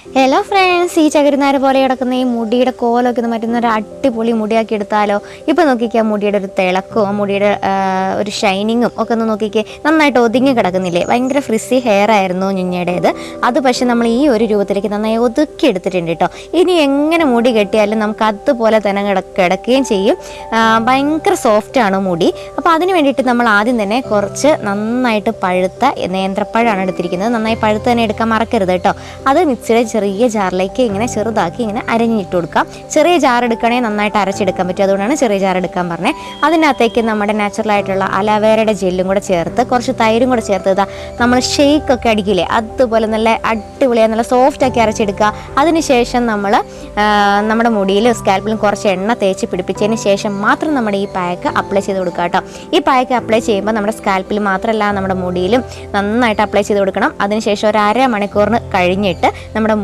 Hello friends, ഈ ചകിരിനാര് പോലെ കിടക്കുന്ന ഈ മുടിയുടെ കോലൊക്കെ മറ്റുന്ന ഒരു അടിപൊളി മുടിയാക്കി എടുത്താലോ. ഇപ്പം നോക്കിക്കുക, മുടിയുടെ ഒരു തിളക്കവും മുടിയുടെ ഒരു ഷൈനിങ്ങും ഒക്കെ ഒന്ന് നോക്കിക്കേ. നന്നായിട്ട് ഒതുങ്ങി കിടക്കുന്നില്ലേ? ഭയങ്കര ഫ്രിസി ഹെയർ ആയിരുന്നു ഞുഞ്ഞയുടേത്. അത് പക്ഷെ നമ്മൾ ഈ ഒരു രൂപത്തിലേക്ക് നന്നായി ഒതുക്കി എടുത്തിട്ടുണ്ട് കേട്ടോ. ഇനി എങ്ങനെ മുടി കെട്ടിയാലും നമുക്ക് അതുപോലെ തന്നെ കിടക്കുകയും ചെയ്യും. ഭയങ്കര സോഫ്റ്റാണ് മുടി. അപ്പോൾ അതിന് വേണ്ടിയിട്ട് നമ്മൾ ആദ്യം തന്നെ കുറച്ച് നന്നായിട്ട് പഴുത്ത നേന്ത്രപ്പഴമാണ് എടുത്തിരിക്കുന്നത്. നന്നായി പഴുത്ത് തന്നെ എടുക്കാൻ മറക്കരുത് കേട്ടോ. അത് മിക്സിയുടെ ചെറിയ ജാറിലേക്ക് ഇങ്ങനെ ചെറുതാക്കി ഇങ്ങനെ അരഞ്ഞിട്ട് കൊടുക്കാം. ചെറിയ ജാർ എടുക്കണമെങ്കിൽ നന്നായിട്ട് അരച്ചെടുക്കാൻ പറ്റും. അതുകൊണ്ടാണ് ചെറിയ ജാർ എടുക്കാൻ പറഞ്ഞത്. അതിനകത്തേക്ക് നമ്മുടെ നാച്ചുറൽ ആയിട്ടുള്ള അലോവേരയുടെ ജെല്ലും കൂടെ ചേർത്ത് കുറച്ച് തൈരും കൂടെ ചേർത്ത് നമ്മൾ ഷെയ്ക്കൊക്കെ അടിക്കില്ലേ, അതുപോലെ നല്ല അടിപൊളിയായി നല്ല സോഫ്റ്റാക്കി അരച്ചെടുക്കുക. അതിനുശേഷം നമ്മൾ നമ്മുടെ മുടിയിലും സ്കാൽപ്പിലും കുറച്ച് എണ്ണ തേച്ച് പിടിപ്പിച്ചതിന് ശേഷം മാത്രം നമ്മുടെ ഈ പാക്ക് അപ്ലൈ ചെയ്ത് കൊടുക്കുക കേട്ടോ. ഈ പാക്ക് അപ്ലൈ ചെയ്യുമ്പോൾ നമ്മുടെ സ്കാൽപ്പിൽ മാത്രമല്ല നമ്മുടെ മുടിയിലും നന്നായിട്ട് അപ്ലൈ ചെയ്ത് കൊടുക്കണം. അതിനുശേഷം ഒരു അരമണിക്കൂറിന് കഴിഞ്ഞിട്ട് നമ്മുടെ